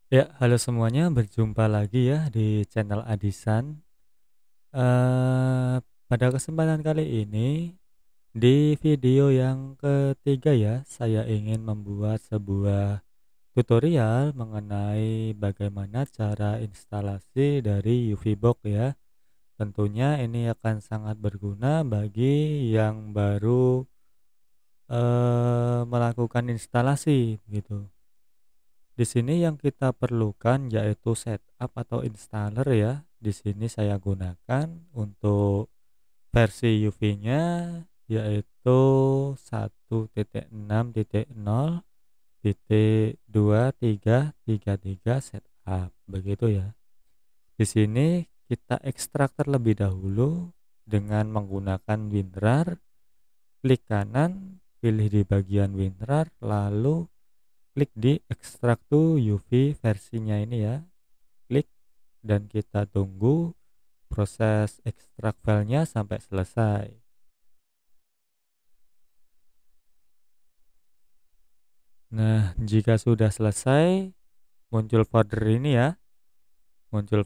Ya, halo semuanya, berjumpa lagi ya di channel Adisan. Pada kesempatan kali ini, di video yang ketiga ya, saya ingin membuat sebuah tutorial mengenai bagaimana cara instalasi dari UV Box ya. Tentunya ini akan sangat berguna bagi yang baru melakukan instalasi gitu. Di sini yang kita perlukan yaitu setup atau installer ya. Di sini saya gunakan untuk versi UV-nya yaitu 1.6.0.2333 setup begitu ya. Di sini kita ekstrak terlebih dahulu dengan menggunakan WinRAR. Klik kanan, pilih di bagian WinRAR, lalu klik di ekstrak to UV versinya ini ya, klik dan kita tunggu proses ekstrak filenya sampai selesai. Nah, jika sudah selesai, muncul folder ini ya, muncul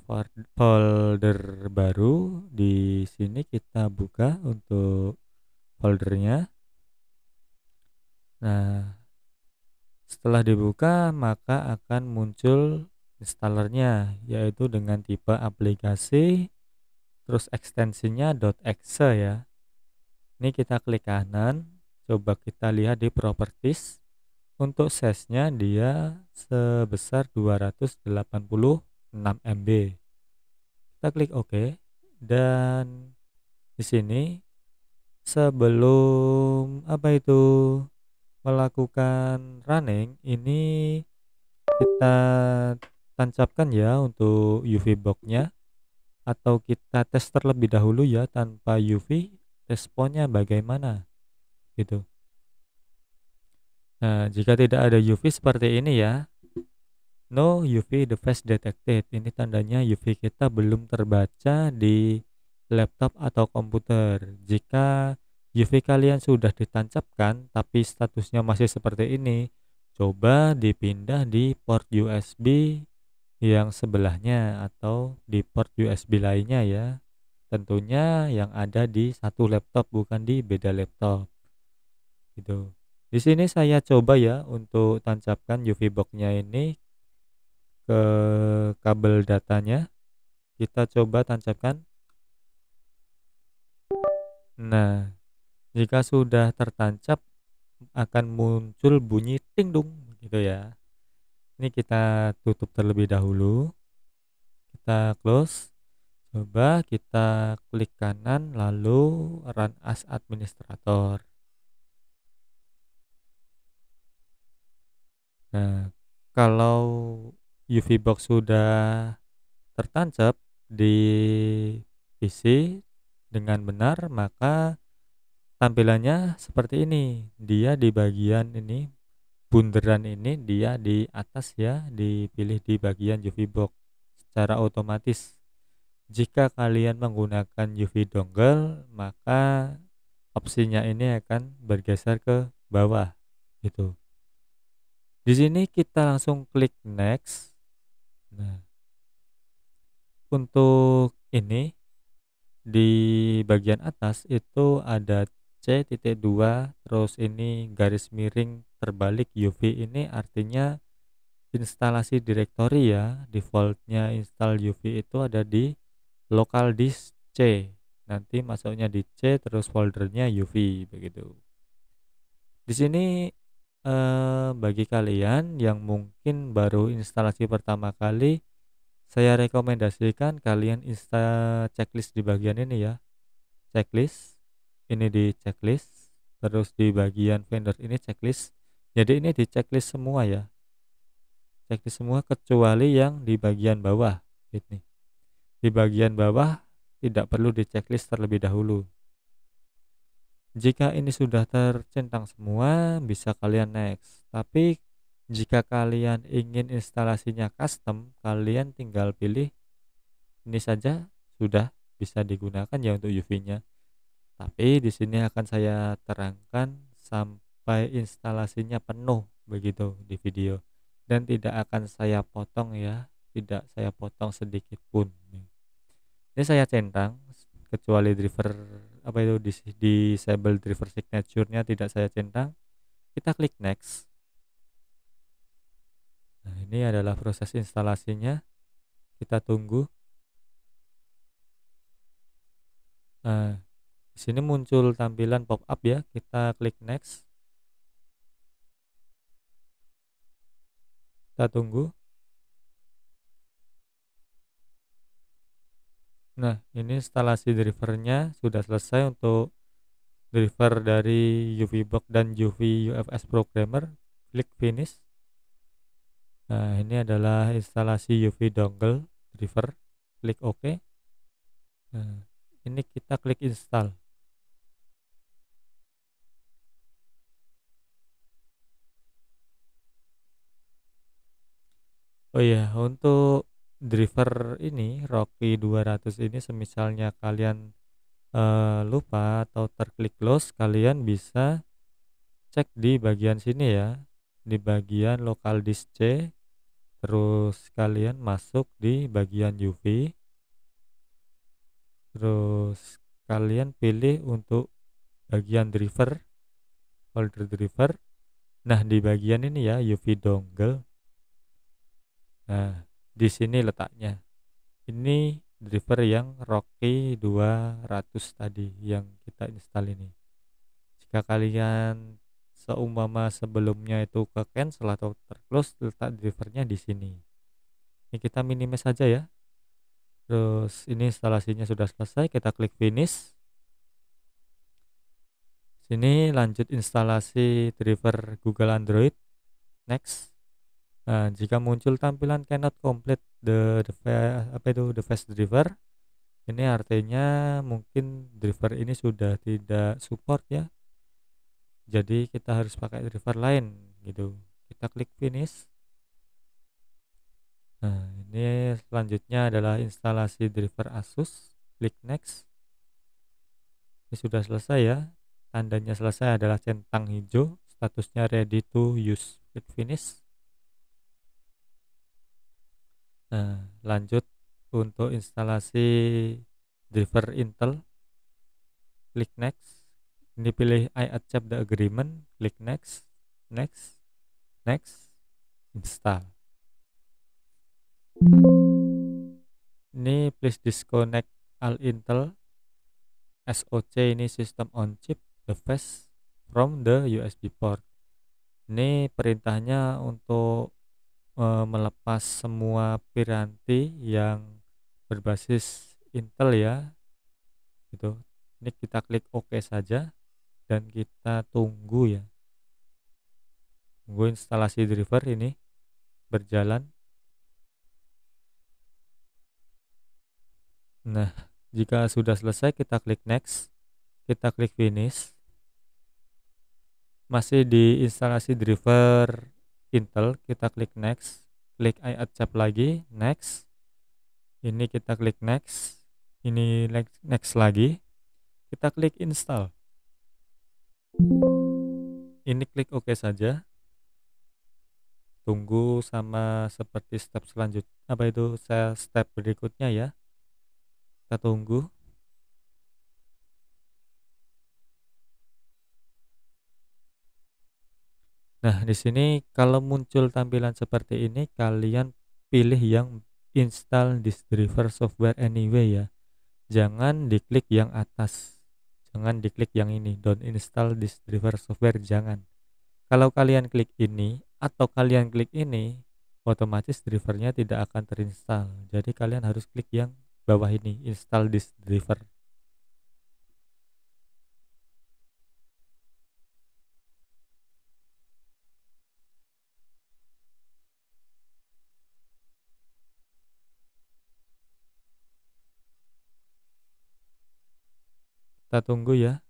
folder baru. Di sini kita buka untuk foldernya. Nah, setelah dibuka maka akan muncul installernya, yaitu dengan tipe aplikasi. Terus ekstensinya .exe ya. Ini kita klik kanan, coba kita lihat di properties. Untuk size-nya dia sebesar 286 MB. Kita klik OK. Dan di sini sebelum melakukan running, ini kita tancapkan ya untuk UV box-nya, atau kita tes terlebih dahulu ya tanpa UV, responnya bagaimana gitu. Nah, jika tidak ada UV seperti ini ya, no UV device detected, ini tandanya UV kita belum terbaca di laptop atau komputer. Jika UV kalian sudah ditancapkan tapi statusnya masih seperti ini, coba dipindah di port USB yang sebelahnya atau di port USB lainnya ya. Tentunya yang ada di satu laptop, bukan di beda laptop gitu. Di sini saya coba ya untuk tancapkan UV box-nya ini ke kabel datanya. Kita coba tancapkan. Nah, jika sudah tertancap akan muncul bunyi ting dung gitu ya. Ini kita tutup terlebih dahulu. Kita close. Coba kita klik kanan lalu run as administrator. Nah, kalau UV box sudah tertancap di PC dengan benar, maka tampilannya seperti ini. Dia di bagian ini, bunderan ini dia di atas ya, dipilih di bagian UV box secara otomatis. Jika kalian menggunakan UV dongle, maka opsinya ini akan bergeser ke bawah gitu. Di sini kita langsung klik next. Nah, untuk ini di bagian atas itu ada C.2, terus ini garis miring terbalik UV, ini artinya instalasi direktori ya. Defaultnya install UV itu ada di local disk C, nanti masuknya di C terus foldernya UV begitu. Di sini bagi kalian yang mungkin baru instalasi pertama kali, saya rekomendasikan kalian install checklist di bagian ini ya. Checklist ini di checklist, terus di bagian vendor ini checklist. Jadi ini di checklist semua ya, checklist semua kecuali yang di bagian bawah ini. Di bagian bawah tidak perlu di checklist terlebih dahulu. Jika ini sudah tercentang semua, bisa kalian next. Tapi jika kalian ingin instalasinya custom, kalian tinggal pilih ini saja, sudah bisa digunakan ya untuk UV-nya. Tapi di sini akan saya terangkan sampai instalasinya penuh begitu di video. dan tidak akan saya potong ya, tidak saya potong sedikit pun. Ini saya centang, kecuali driver apa itu disable driver signature-nya tidak saya centang. Kita klik next. Nah, ini adalah proses instalasinya. Kita tunggu. Nah, di sini muncul tampilan pop up ya. Kita klik next. Kita tunggu. Nah, ini instalasi drivernya sudah selesai untuk driver dari UVBox dan UV UFS Programmer. Klik finish. Nah, ini adalah instalasi UV dongle driver. Klik OK. Nah, ini kita klik install. Oh iya, untuk driver ini Rocky 200 ini semisalnya kalian lupa atau terklik close, kalian bisa cek di bagian sini ya, di bagian local disk C, terus kalian masuk di bagian UV, terus kalian pilih untuk bagian driver, folder driver. Nah, di bagian ini ya UV dongle. Nah, di sini letaknya. Ini driver yang Rocky 200 tadi yang kita install ini. Jika kalian seumpama sebelumnya itu ke cancel atau terclose, letak drivernya di sini. Ini kita minimize saja ya. Terus ini instalasinya sudah selesai, kita klik finish. Sini lanjut instalasi driver Google Android. Next. Nah, jika muncul tampilan cannot complete the device driver, ini artinya mungkin driver ini sudah tidak support ya. Jadi kita harus pakai driver lain gitu. Kita klik finish. Nah, ini selanjutnya adalah instalasi driver Asus. Klik next. Ini sudah selesai ya. Tandanya selesai adalah centang hijau. Statusnya ready to use. Klik finish. Nah, lanjut untuk instalasi driver Intel. Klik next. Ini pilih I accept the agreement. Klik next. Next. Next. Install. Ini please disconnect all Intel SoC ini system on chip device from the USB port. Ini perintahnya untuk melepas semua piranti yang berbasis Intel ya, gitu. Ini kita klik OK saja dan kita tunggu ya, tunggu instalasi driver ini berjalan. Nah, jika sudah selesai kita klik next, kita klik finish. Masih di instalasi driver Intel, kita klik next, klik I accept lagi, next. Ini kita klik next, ini next lagi, kita klik install. Ini klik OK saja. Tunggu sama seperti step selanjutnya, step berikutnya ya. Kita tunggu. Nah, di sini kalau muncul tampilan seperti ini, kalian pilih yang install this driver software anyway ya. Jangan diklik yang atas. Jangan diklik yang ini, don't install this driver software, jangan. Kalau kalian klik ini atau kalian klik ini, otomatis drivernya tidak akan terinstall. Jadi kalian harus klik yang bawah ini, install this driver. Kita tunggu ya.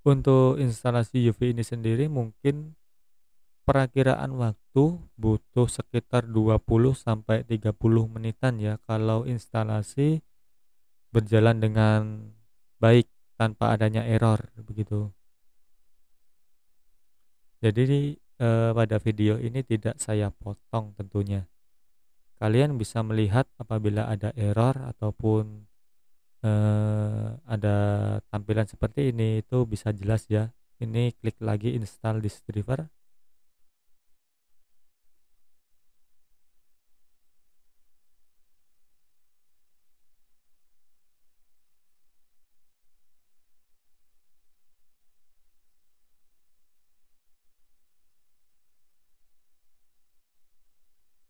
Untuk instalasi UV ini sendiri mungkin perakiraan waktu butuh sekitar 20 sampai 30 menitan ya kalau instalasi berjalan dengan baik tanpa adanya error begitu. Jadi pada video ini tidak saya potong tentunya. Kalian bisa melihat apabila ada error ataupun ada tampilan seperti ini itu bisa jelas ya. Ini klik lagi install this driver.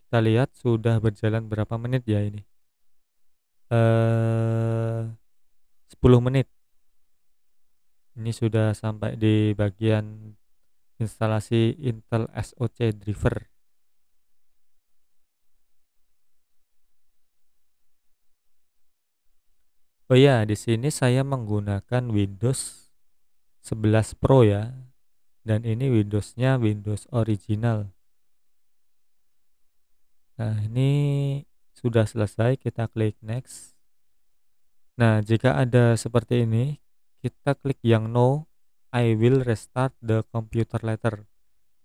Kita lihat sudah berjalan berapa menit ya ini. 10 menit. Ini sudah sampai di bagian instalasi Intel SoC driver. Oh ya, di sini saya menggunakan Windows 11 Pro ya. Dan ini Windowsnya Windows original. Nah, ini sudah selesai, kita klik next. Nah, jika ada seperti ini, kita klik yang no, I will restart the computer later.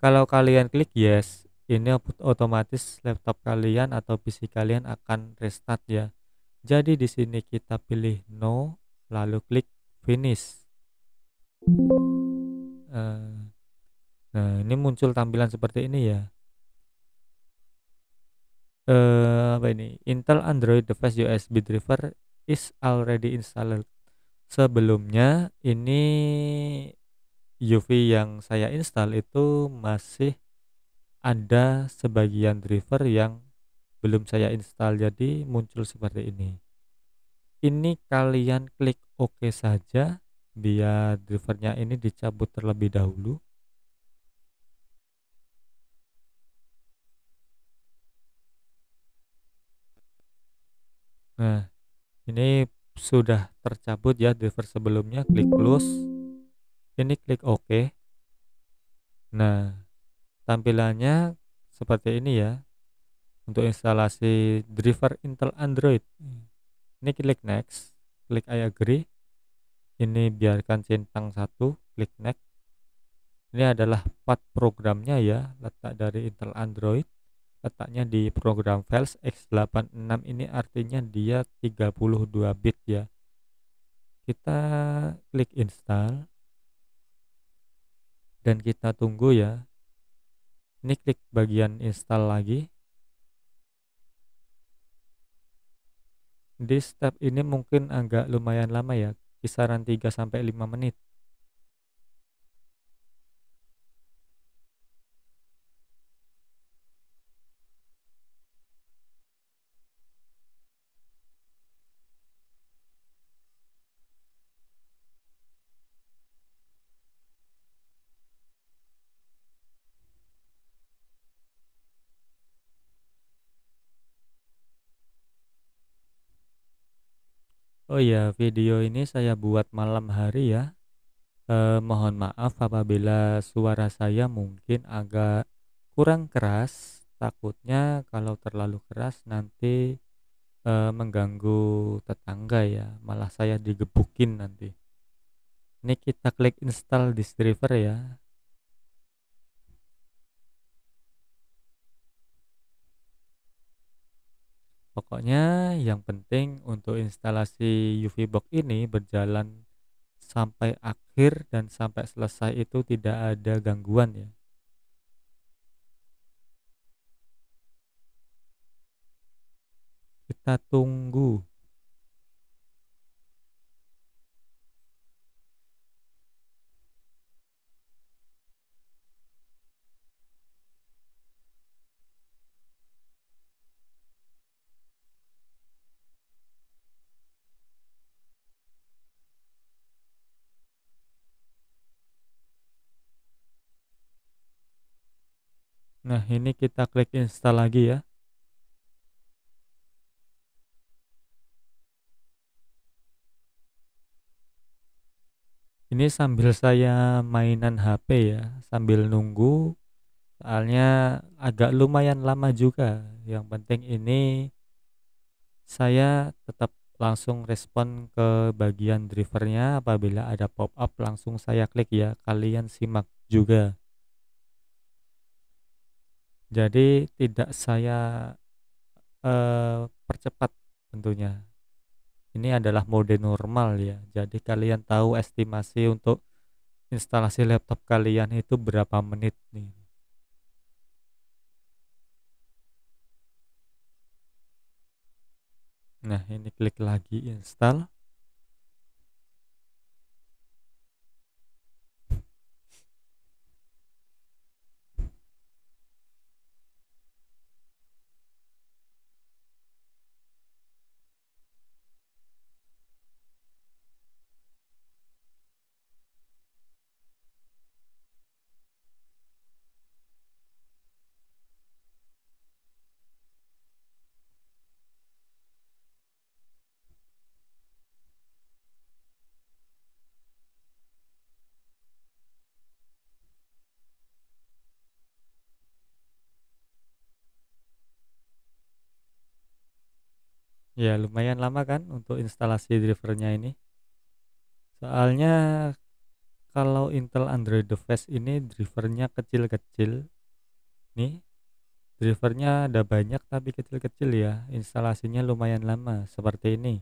Kalau kalian klik yes, ini otomatis laptop kalian atau PC kalian akan restart ya. Jadi di sini kita pilih no, lalu klik finish. Nah, ini muncul tampilan seperti ini ya. Apa ini? Intel Android Device USB driver is already installed. Sebelumnya ini UV yang saya install itu masih ada sebagian driver yang belum saya install, jadi muncul seperti ini. Ini kalian klik OK saja biar drivernya ini dicabut terlebih dahulu. Nah, ini sudah tercabut ya driver sebelumnya, klik close. Ini klik OK. Nah, tampilannya seperti ini ya. Untuk instalasi driver Intel Android. Ini klik next, klik I agree. Ini biarkan centang satu, klik next. Ini adalah path programnya ya, letak dari Intel Android. Letaknya di program files x86, ini artinya dia 32 bit ya. Kita klik install dan kita tunggu ya. Ini klik bagian install lagi. Di step ini mungkin agak lumayan lama ya, kisaran 3-5 menit. Oh ya, video ini saya buat malam hari ya. Mohon maaf apabila suara saya mungkin agak kurang keras. Takutnya kalau terlalu keras nanti mengganggu tetangga ya. Malah saya digebukin nanti. Ini kita klik install disk driver ya. Pokoknya yang penting untuk instalasi UV box ini berjalan sampai akhir dan sampai selesai itu tidak ada gangguan ya. Kita tunggu. Nah, ini kita klik install lagi ya. Ini sambil saya mainan HP ya, sambil nunggu. Soalnya agak lumayan lama juga. Yang penting ini saya tetap langsung respon ke bagian drivernya. Apabila ada pop up langsung saya klik ya, kalian simak juga. Jadi tidak saya percepat tentunya. Ini adalah mode normal ya. Jadi kalian tahu estimasi untuk instalasi laptop kalian itu berapa menit nih. Nah, ini klik lagi install. Ya, lumayan lama kan untuk instalasi drivernya ini. Soalnya kalau Intel Android device ini drivernya kecil-kecil. Nih, drivernya ada banyak tapi kecil-kecil ya. Instalasinya lumayan lama seperti ini.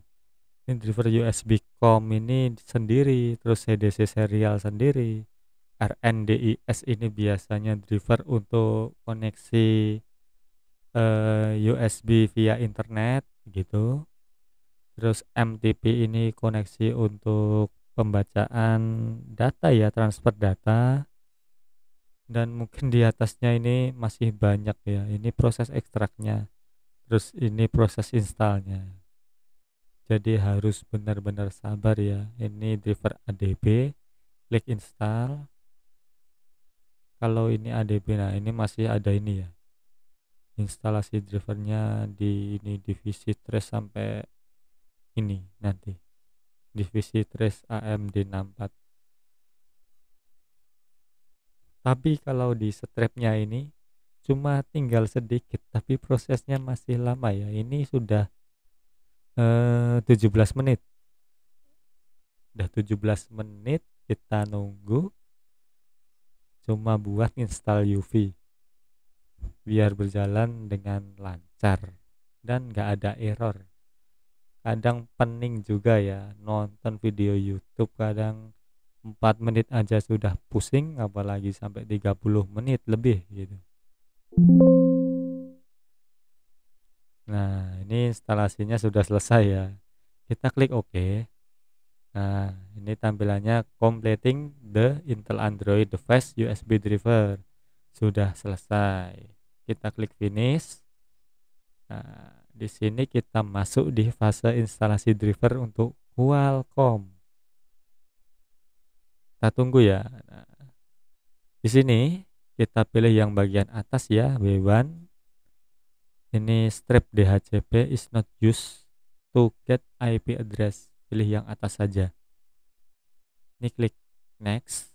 Ini driver USB COM ini sendiri, terus HDC serial sendiri. RNDIS ini biasanya driver untuk koneksi USB via internet gitu. Terus MTP ini koneksi untuk pembacaan data ya, transfer data. Dan mungkin di atasnya ini masih banyak ya. Ini proses ekstraknya. Terus ini proses installnya. Jadi harus benar-benar sabar ya. Ini driver ADB, klik install. Kalau ini ADB, nah ini masih ada ini ya. Instalasi drivernya di ini divisi trace sampai ini nanti. Divisi trace AMD 64. Tapi kalau di strapnya ini cuma tinggal sedikit tapi prosesnya masih lama ya. Ini sudah 17 menit. Udah 17 menit kita nunggu cuma buat install UV biar berjalan dengan lancar dan gak ada error. Kadang pening juga ya nonton video YouTube, kadang 4 menit aja sudah pusing apalagi sampai 30 menit lebih gitu. Nah, ini instalasinya sudah selesai ya. Kita klik OK. Nah, ini tampilannya completing the Intel Android device USB driver. Sudah selesai. Kita klik finish. Nah, di sini kita masuk di fase instalasi driver untuk Qualcomm. Kita tunggu ya. Nah, di sini kita pilih yang bagian atas ya, W1. Ini strip DHCP is not used to get IP address. Pilih yang atas saja. Ini klik next.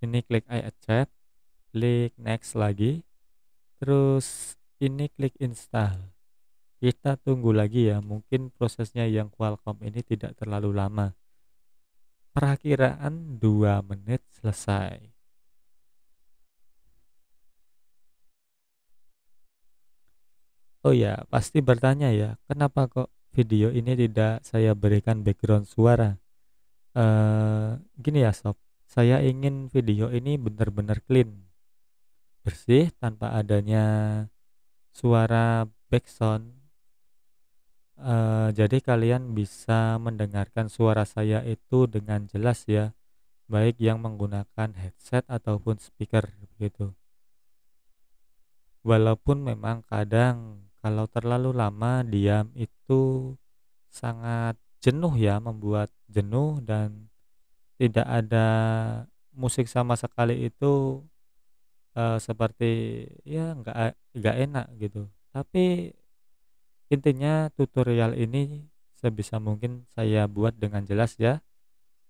Ini klik I accept. Klik next lagi. Terus ini klik install. Kita tunggu lagi ya. Mungkin prosesnya yang Qualcomm ini tidak terlalu lama. Perakiraan 2 menit selesai. Oh ya, pasti bertanya ya, kenapa kok video ini tidak saya berikan background suara? Gini ya sob, saya ingin video ini benar-benar clean, bersih tanpa adanya suara background. Jadi kalian bisa mendengarkan suara saya itu dengan jelas ya, baik yang menggunakan headset ataupun speaker begitu. Walaupun memang kadang kalau terlalu lama diam itu sangat jenuh ya, membuat jenuh dan tidak ada musik sama sekali itu seperti ya nggak enak gitu. Tapi intinya tutorial ini sebisa mungkin saya buat dengan jelas ya.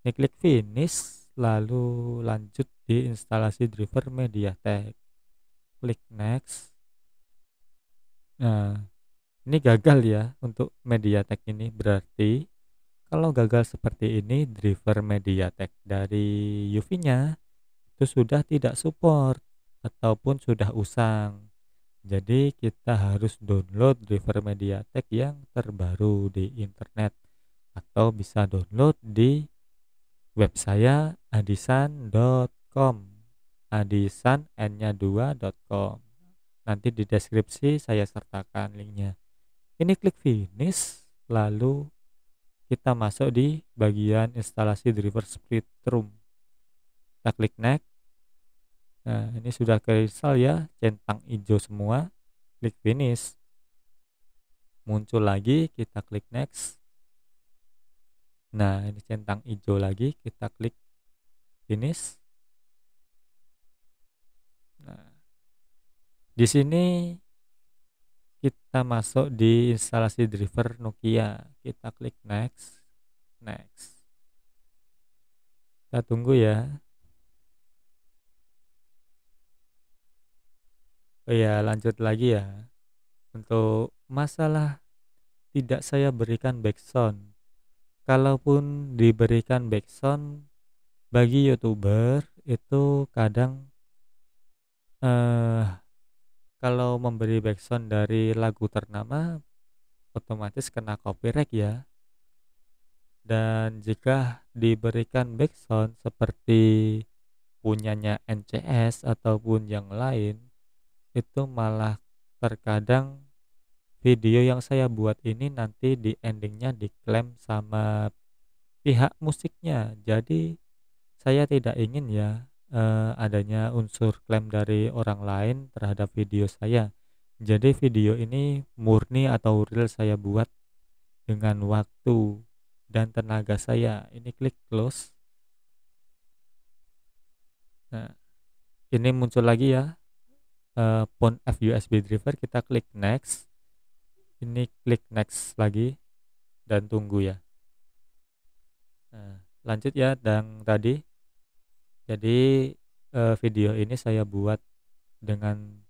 Ini klik finish lalu lanjut di instalasi driver MediaTek. Klik next. Nah, Ini gagal ya untuk MediaTek ini. Berarti kalau gagal seperti ini, driver MediaTek dari UV-nya itu sudah tidak support ataupun sudah usang. Jadi kita harus download driver MediaTek yang terbaru di internet atau bisa download di web saya adisan.com. Adisan n-nya 2.com. Nanti di deskripsi saya sertakan linknya. Ini klik finish, lalu kita masuk di bagian instalasi driver split room. Kita klik next. Nah, ini sudah keinstall ya, centang hijau semua. Klik finish. Muncul lagi, kita klik next. Nah, ini centang hijau lagi, kita klik finish. Nah, di sini kita masuk di instalasi driver Nokia. Kita klik next. Next. Kita tunggu ya. Oh ya, lanjut lagi ya. Untuk masalah tidak saya berikan backsound. Kalaupun diberikan backsound bagi YouTuber itu kadang eh kalau memberi backsound dari lagu ternama otomatis kena copyright ya. Dan jika diberikan backsound seperti punyanya NCS ataupun yang lain, itu malah terkadang video yang saya buat ini nanti di endingnya diklaim sama pihak musiknya. Jadi saya tidak ingin ya adanya unsur klaim dari orang lain terhadap video saya. Jadi video ini murni atau real saya buat dengan waktu dan tenaga saya. Ini klik close. Nah, ini muncul lagi ya. Phone F USB driver, kita klik next. Ini klik next lagi dan tunggu ya. Nah, lanjut ya dan tadi. Jadi video ini saya buat dengan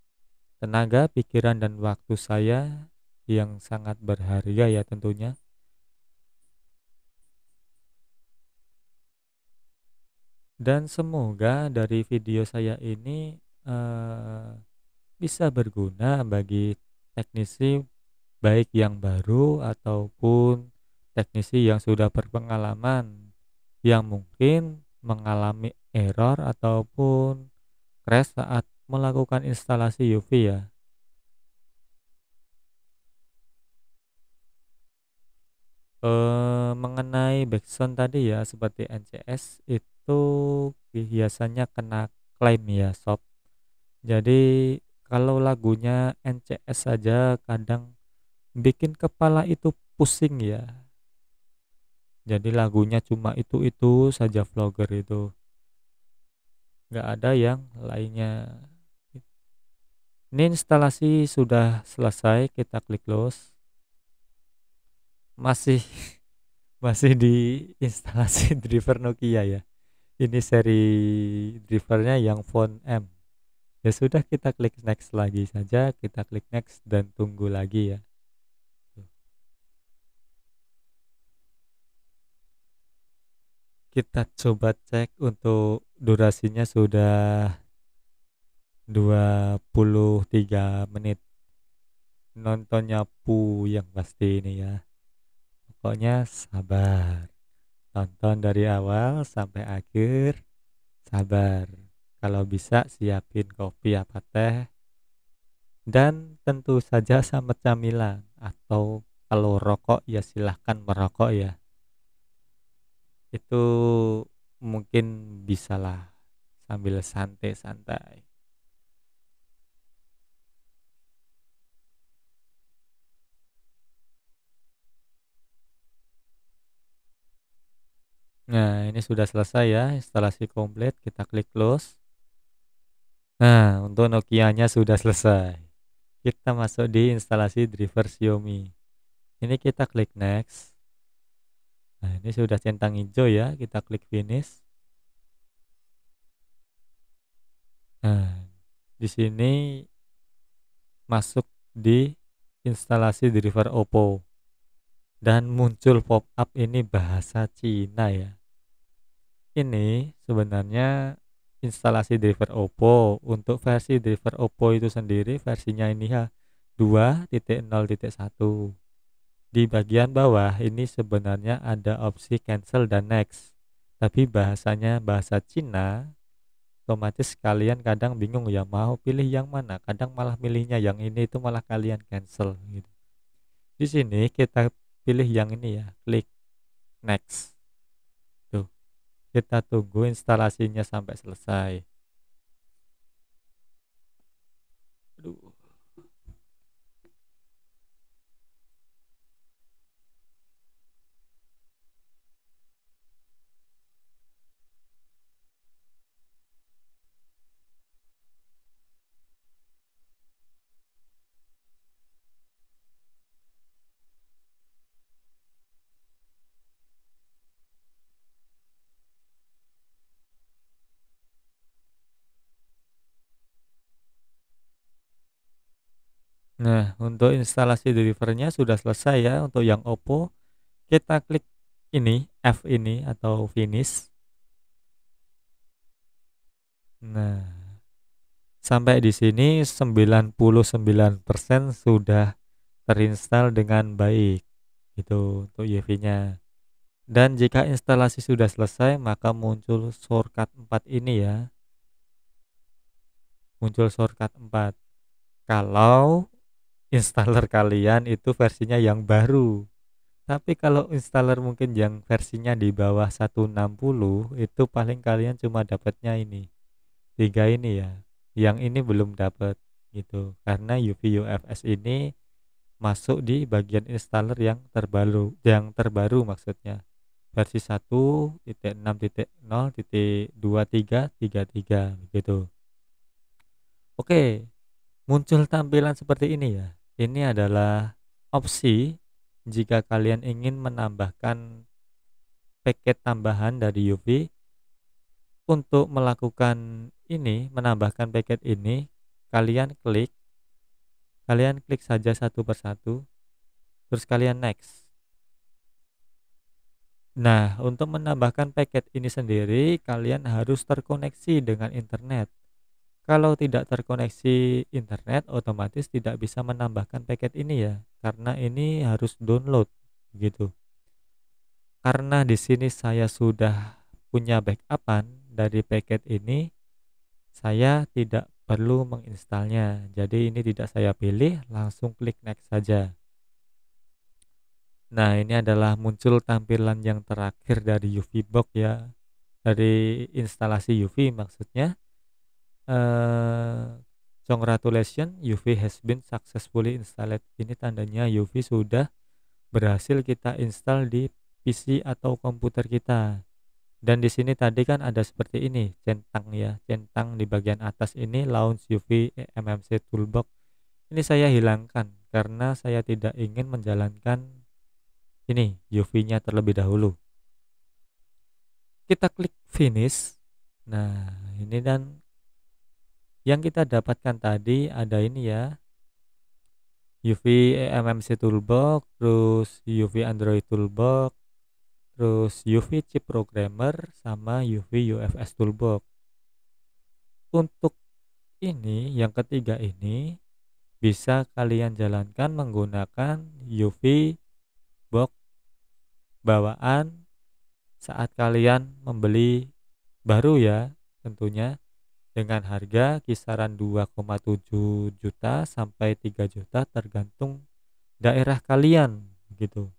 tenaga, pikiran dan waktu saya yang sangat berharga ya tentunya. Dan semoga dari video saya ini bisa berguna bagi teknisi baik yang baru ataupun teknisi yang sudah berpengalaman yang mungkin mengalami error ataupun crash saat melakukan instalasi UV ya. Mengenai backsound tadi ya seperti NCS itu biasanya kena klaim ya sob. Jadi kalau lagunya NCS saja kadang bikin kepala itu pusing ya. Jadi lagunya cuma itu saja vlogger itu, nggak ada yang lainnya. Ini instalasi sudah selesai, kita klik close. Masih masih di instalasi driver Nokia ya. Ini seri drivernya yang Phone M. Ya sudah, kita klik next lagi saja, kita klik next dan tunggu lagi ya. Kita coba cek untuk durasinya sudah 23 menit. Nontonnya yang pasti ini ya. Pokoknya sabar. Tonton dari awal sampai akhir. Sabar. Kalau bisa siapin kopi apa teh. Dan tentu saja sama camilan. Atau kalau rokok ya silahkan merokok ya. Itu mungkin bisalah sambil santai-santai. Nah, ini sudah selesai ya, instalasi komplit. Kita klik close. Nah, untuk Nokia-nya sudah selesai. Kita masuk di instalasi driver Xiaomi. Ini kita klik next. Nah, ini sudah centang hijau ya, kita klik finish. Nah, di sini masuk di instalasi driver Oppo dan muncul pop-up ini bahasa Cina ya. Ini sebenarnya instalasi driver Oppo. Untuk versi driver Oppo itu sendiri versinya ini ya 2.0.1. Di bagian bawah ini sebenarnya ada opsi cancel dan next. Tapi bahasanya bahasa Cina, otomatis kalian kadang bingung ya mau pilih yang mana. Kadang malah milihnya yang ini itu malah kalian cancel gitu. Di sini kita pilih yang ini ya, klik next. Tuh, kita tunggu instalasinya sampai selesai. Aduh. Nah, untuk instalasi drivernya sudah selesai ya. Untuk yang Oppo, kita klik ini, F ini atau finish. Nah, sampai di sini 99% sudah terinstall dengan baik. Itu untuk UEFI-nya. Dan jika instalasi sudah selesai, maka muncul shortcut 4 ini ya. Muncul shortcut 4. Kalau installer kalian itu versinya yang baru. Tapi kalau installer mungkin yang versinya di bawah 160 itu paling kalian cuma dapatnya ini. 3 ini ya. Yang ini belum dapat gitu. Karena UV UFS ini masuk di bagian installer yang terbaru maksudnya. Versi 1.6.0.2333 gitu. Oke, muncul tampilan seperti ini ya. Ini adalah opsi jika kalian ingin menambahkan paket tambahan dari UV. Untuk melakukan ini, menambahkan paket ini, kalian klik saja satu persatu, terus kalian next. Nah, untuk menambahkan paket ini sendiri, kalian harus terkoneksi dengan internet. Kalau tidak terkoneksi internet, otomatis tidak bisa menambahkan paket ini ya, karena ini harus download gitu. Karena di sini saya sudah punya backupan dari paket ini, saya tidak perlu menginstalnya. Jadi ini tidak saya pilih, langsung klik next saja. Nah, ini adalah muncul tampilan yang terakhir dari UV Box ya. Dari instalasi UV maksudnya. Congratulations, UV has been successfully installed. Ini tandanya UV sudah berhasil kita install di PC atau komputer kita. Dan di sini tadi kan ada seperti ini, centang ya, centang di bagian atas ini launch UV MMC Toolbox. Ini saya hilangkan karena saya tidak ingin menjalankan ini UV-nya terlebih dahulu. Kita klik finish. Nah, ini dan yang kita dapatkan tadi ada ini ya, UV MMC Toolbox, terus UV Android Toolbox, terus UV Chip Programmer sama UV UFS Toolbox. Untuk ini yang ketiga ini bisa kalian jalankan menggunakan UV box bawaan saat kalian membeli baru ya, tentunya dengan harga kisaran 2,7 juta sampai 3 juta tergantung daerah kalian gitu.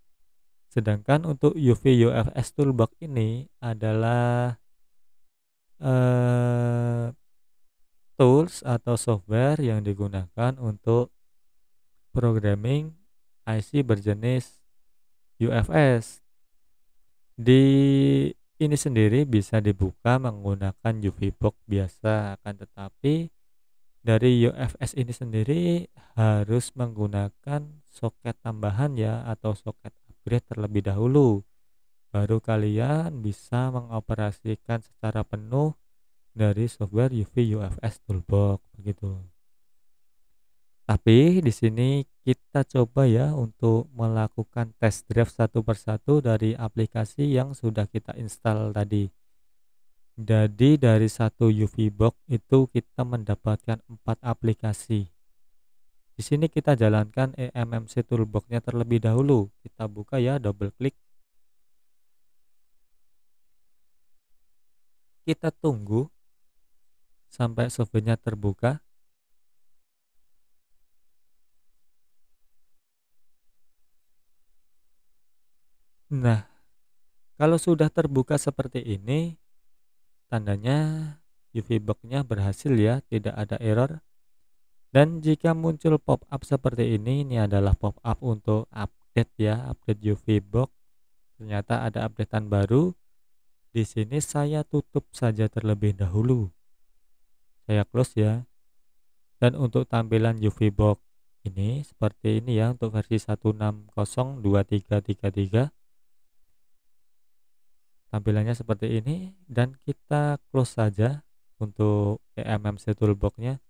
Sedangkan untuk UV UFS Toolbox ini adalah tools atau software yang digunakan untuk programming IC berjenis UFS. Di ini sendiri bisa dibuka menggunakan UV box biasa, akan tetapi dari UFS ini sendiri harus menggunakan soket tambahan ya atau soket upgrade terlebih dahulu. Baru kalian bisa mengoperasikan secara penuh dari software UV UFS Toolbox begitu. Tapi di sini kita coba ya untuk melakukan test drive satu persatu dari aplikasi yang sudah kita install tadi. Jadi dari satu UV box itu kita mendapatkan 4 aplikasi. Di sini kita jalankan eMMC Toolbox-nya terlebih dahulu. Kita buka ya, double klik. Kita tunggu sampai software-nya terbuka. Nah, kalau sudah terbuka seperti ini, tandanya UV box-nya berhasil ya, tidak ada error. Dan jika muncul pop-up seperti ini adalah pop-up untuk update ya, update UV box. Ternyata ada updatean baru. Di sini saya tutup saja terlebih dahulu. Saya close ya. Dan untuk tampilan UV box ini seperti ini ya untuk versi 1602333. Tampilannya seperti ini dan kita close saja untuk eMMC Toolbox-nya.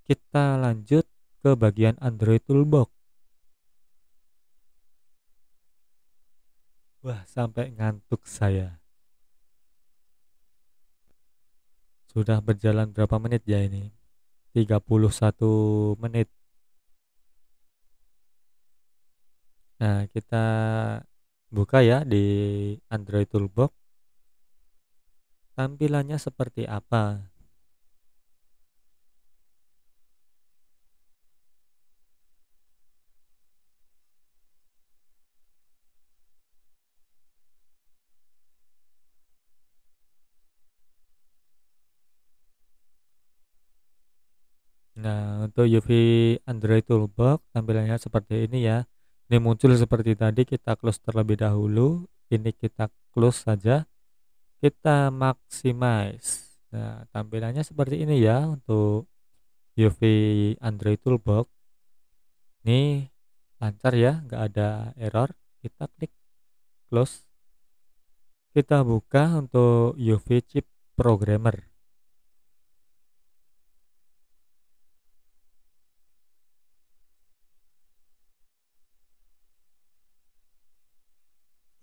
Kita lanjut ke bagian Android Toolbox. Wah, sampai ngantuk saya. Sudah berjalan berapa menit ya ini? 31 menit. Nah, kita buka ya di Android Toolbox. Tampilannya seperti apa? Nah, untuk UV Android Toolbox tampilannya seperti ini ya. Ini muncul seperti tadi, kita close terlebih dahulu. Ini kita close saja. Kita maximize. Nah, tampilannya seperti ini ya untuk UV Android Toolbox. Ini lancar ya, nggak ada error. Kita klik close. Kita buka untuk UV Chip Programmer.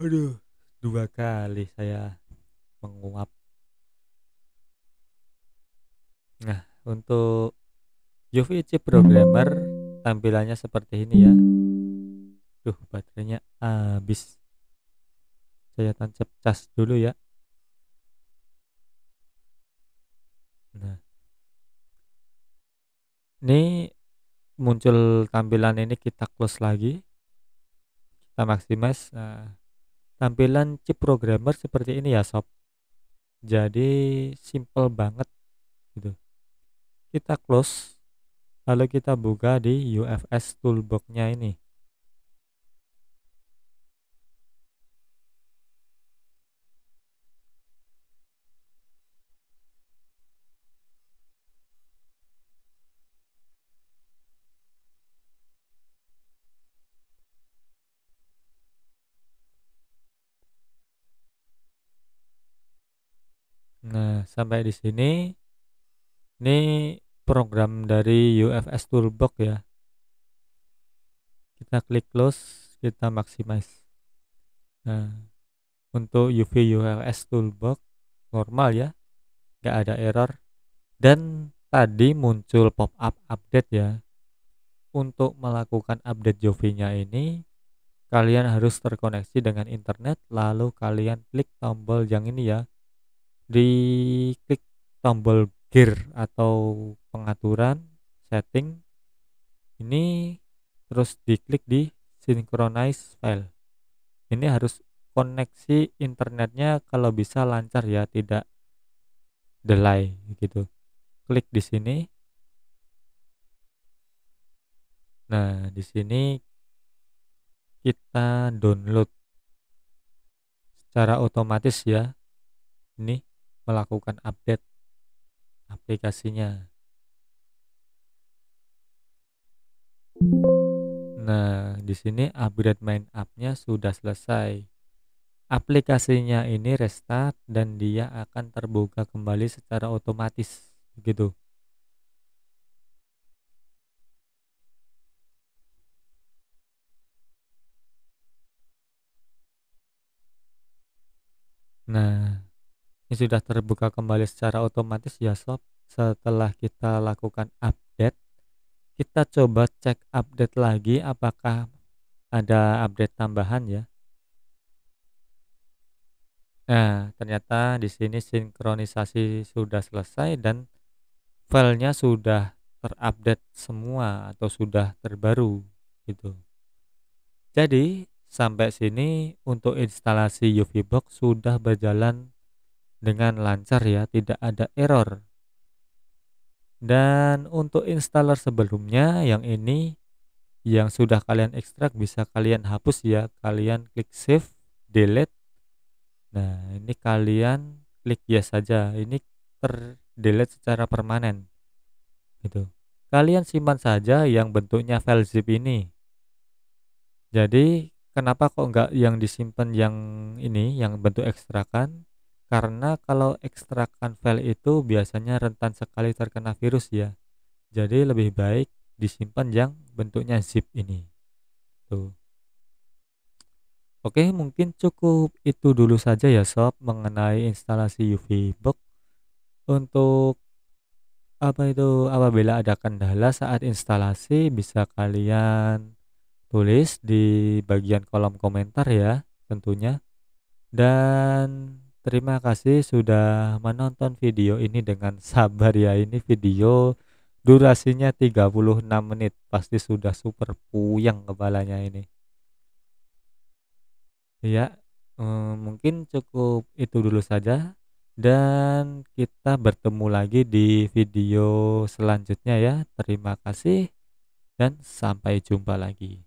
Aduh, dua kali saya menguap. Nah, untuk UV Chip Programmer tampilannya seperti ini ya. Duh, baterainya habis. Saya tancap cas dulu ya. Nah, ini muncul tampilan ini, kita close lagi. Kita maximize. Nah, tampilan chip programmer seperti ini ya sob. Jadi simple banget gitu. Kita close. Lalu kita buka di UFS Toolbox-nya ini. Nah, sampai di sini ini program dari UFS Toolbox ya. Kita klik close, kita maximize. Nah, untuk UV UFS Toolbox normal ya, nggak ada error. Dan tadi muncul pop-up update ya. Untuk melakukan update UV-nya ini, kalian harus terkoneksi dengan internet, lalu kalian klik tombol yang ini ya. Di klik tombol gear atau pengaturan setting ini, terus diklik di synchronize file. Ini harus koneksi internetnya kalau bisa lancar ya, tidak delay gitu. Klik di sini. Nah, di sini kita download secara otomatis ya. Ini melakukan update aplikasinya. Nah, di sini upgrade main app-nya sudah selesai. Aplikasinya ini restart dan dia akan terbuka kembali secara otomatis gitu. Nah, ini sudah terbuka kembali secara otomatis ya sob. Setelah kita lakukan update, kita coba cek update lagi apakah ada update tambahan ya. Nah, ternyata di sini sinkronisasi sudah selesai dan filenya sudah terupdate semua atau sudah terbaru gitu. Jadi sampai sini untuk instalasi UV Box sudah berjalan dengan lancar ya, tidak ada error. Dan untuk installer sebelumnya yang ini yang sudah kalian ekstrak bisa kalian hapus ya, kalian klik save, delete. Nah, ini kalian klik yes saja. Ini terdelete secara permanen gitu. Kalian simpan saja yang bentuknya file zip ini. Jadi kenapa kok enggak yang disimpan yang ini, yang bentuk ekstrakan? Karena kalau ekstrakan file itu biasanya rentan sekali terkena virus ya. Jadi lebih baik disimpan yang bentuknya zip ini. Tuh. Oke, mungkin cukup itu dulu saja ya sob mengenai instalasi UV Box. Untuk apabila ada kendala saat instalasi bisa kalian tulis di bagian kolom komentar ya tentunya. Dan terima kasih sudah menonton video ini dengan sabar ya. Ini video durasinya 36 menit. Pasti sudah super puyeng kepalanya ini. Ya, mungkin cukup itu dulu saja. Dan kita bertemu lagi di video selanjutnya ya. Terima kasih dan sampai jumpa lagi.